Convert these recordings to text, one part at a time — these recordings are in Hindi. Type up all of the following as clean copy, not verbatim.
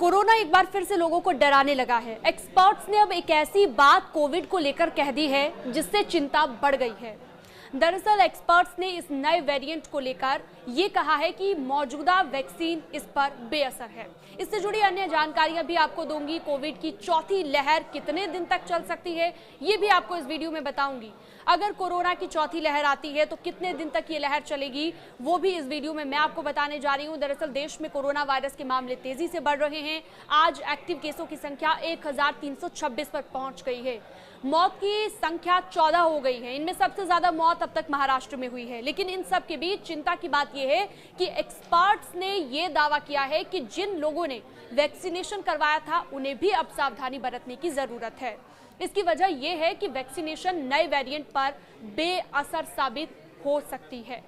कोरोना एक बार फिर से लोगों को डराने लगा है। एक्सपर्ट्स ने अब एक ऐसी बात कोविड को लेकर कह दी है जिससे चिंता बढ़ गई है। दरअसल एक्सपर्ट्स ने इस नए वेरिएंट को लेकर ये कहा है कि मौजूदा वैक्सीन इस पर बेअसर है। इससे जुड़ी अन्य जानकारियां भी आपको दूंगी। कोविड की चौथी लहर कितने दिन तक चल सकती है ये भी आपको इस वीडियो में बताऊंगी। अगर कोरोना की चौथी लहर आती है तो कितने दिन तक ये लहर चलेगी वो भी इस वीडियो में मैं आपको बताने जा रही हूं। दरअसल देश में कोरोना वायरस के मामले तेजी से बढ़ रहे हैं। आज एक्टिव केसों की संख्या 1326 पर पहुंच गई है। मौत की संख्या 14 हो गई है। इनमें सबसे ज्यादा मौत अब तक महाराष्ट्र में हुई है। लेकिन इन सब के बीच चिंता की बात यह है कि एक्सपर्ट्स ने यह दावा किया है कि जिन लोगों ने वैक्सीनेशन करवाया था उन्हें भी अब सावधानी बरतने की जरूरत है। इसकी वजह यह है कि वैक्सीनेशन नए वेरिएंट पर बेअसर साबित हो सकती है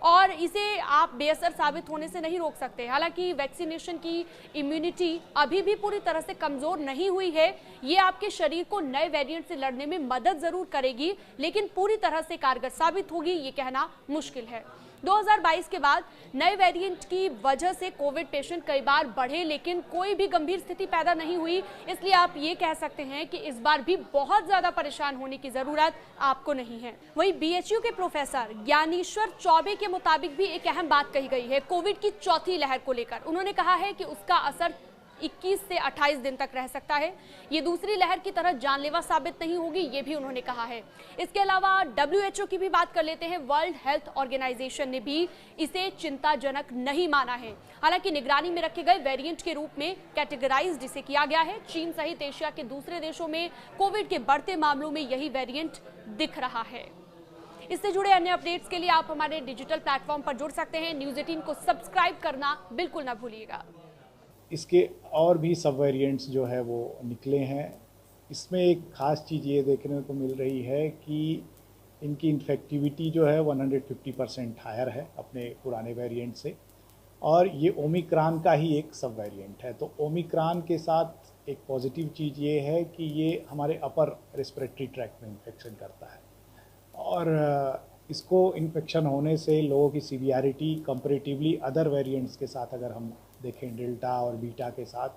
और इसे आप बेअसर साबित होने से नहीं रोक सकते। हालांकि वैक्सीनेशन की इम्यूनिटी अभी भी पूरी तरह से कमजोर नहीं हुई है। ये आपके शरीर को नए वेरिएंट से लड़ने में मदद जरूर करेगी, लेकिन पूरी तरह से कारगर साबित होगी ये कहना मुश्किल है। 2022 के बाद नए वेरिएंट की वजह से कोविड पेशेंट कई बार बढ़े, लेकिन कोई भी गंभीर स्थिति पैदा नहीं हुई। इसलिए आप ये कह सकते हैं कि इस बार भी बहुत ज्यादा परेशान होने की जरूरत आपको नहीं है। वहीं बीएचयू के प्रोफेसर ज्ञानेश्वर चौबे के मुताबिक भी एक अहम बात कही गई है कोविड की चौथी लहर को लेकर। उन्होंने कहा है कि उसका असर 21 से 28 दिन तक रह सकता है। ये दूसरी लहर की तरह जानलेवा साबित नहीं होगी, ये भी उन्होंने कहा है। इसके अलावा WHO की भी बात कर लेते हैं। वर्ल्ड हेल्थ ऑर्गेनाइजेशन ने भी इसे चिंताजनक नहीं माना है। हालांकि निगरानी में रखे गए वेरिएंट के रूप में कैटेगराइज्ड इसे किया गया है। चीन सहित एशिया के दूसरे देशों में कोविड के बढ़ते मामलों में यही वेरिएंट दिख रहा है। इससे जुड़े अन्य अपडेट्स के लिए आप हमारे डिजिटल प्लेटफॉर्म पर जुड़ सकते हैं। न्यूज़ 18 को सब्सक्राइब करना बिल्कुल ना भूलिएगा। इसके और भी सब वेरिएंट्स जो है वो निकले हैं। इसमें एक ख़ास चीज़ ये देखने को मिल रही है कि इनकी इन्फेक्टिविटी जो है 150% हायर है अपने पुराने वेरिएंट से, और ये ओमिक्रॉन का ही एक सब वेरिएंट है। तो ओमिक्रॉन के साथ एक पॉजिटिव चीज़ ये है कि ये हमारे अपर रेस्पिरेटरी ट्रैक्ट में इन्फेक्शन करता है, और इसको इन्फेक्शन होने से लोगों की सीवियरिटी कंपैरेटिवली अदर वेरिएंट्स के साथ अगर हम देखें डेल्टा और बीटा के साथ,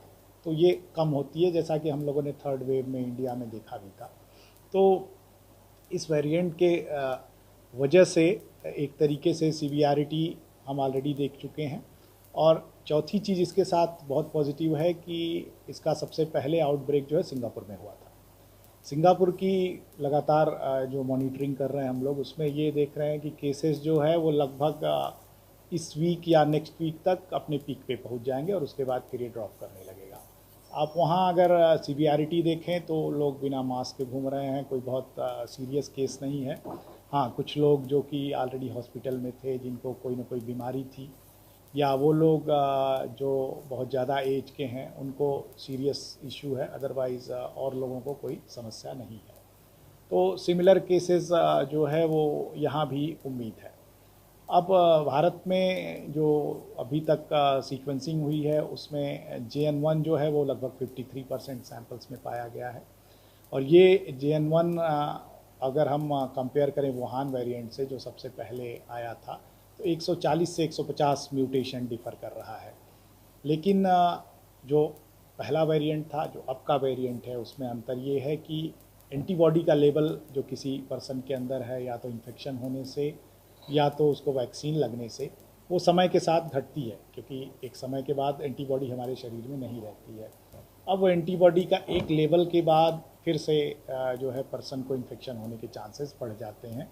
तो ये कम होती है, जैसा कि हम लोगों ने थर्ड वेव में इंडिया में देखा भी था। तो इस वेरिएंट के वजह से एक तरीके से सीवियरिटी हम ऑलरेडी देख चुके हैं। और चौथी चीज़ इसके साथ बहुत पॉजिटिव है कि इसका सबसे पहले आउटब्रेक जो है सिंगापुर में हुआ था। सिंगापुर की लगातार जो मॉनिटरिंग कर रहे हैं हम लोग, उसमें ये देख रहे हैं कि केसेस जो है वो लगभग इस वीक या नेक्स्ट वीक तक अपने पीक पे पहुंच जाएंगे और उसके बाद फिर ये ड्रॉप करने लगेगा। आप वहाँ अगर सीवियरिटी देखें तो लोग बिना मास्क के घूम रहे हैं, कोई बहुत सीरियस केस नहीं है। हाँ, कुछ लोग जो कि ऑलरेडी हॉस्पिटल में थे, जिनको कोई ना कोई बीमारी थी, या वो लोग जो बहुत ज़्यादा एज के हैं, उनको सीरियस इशू है। अदरवाइज़ और लोगों को कोई समस्या नहीं है। तो सिमिलर केसेस जो है वो यहाँ भी उम्मीद है। अब भारत में जो अभी तक सीक्वेंसिंग हुई है उसमें JN1 जो है वो लगभग 53% सैंपल्स में पाया गया है। और ये JN1 अगर हम कंपेयर करें वुहान वेरिएंट से जो सबसे पहले आया था, तो 140 से 150 म्यूटेशन डिफ़र कर रहा है। लेकिन जो पहला वेरिएंट था, जो अब का वेरिएंट है, उसमें अंतर ये है कि एंटीबॉडी का लेवल जो किसी पर्सन के अंदर है, या तो इन्फेक्शन होने से या तो उसको वैक्सीन लगने से, वो समय के साथ घटती है, क्योंकि एक समय के बाद एंटीबॉडी हमारे शरीर में नहीं रहती है। अब वो एंटीबॉडी का एक लेवल के बाद फिर से जो है पर्सन को इन्फेक्शन होने के चांसेस बढ़ जाते हैं।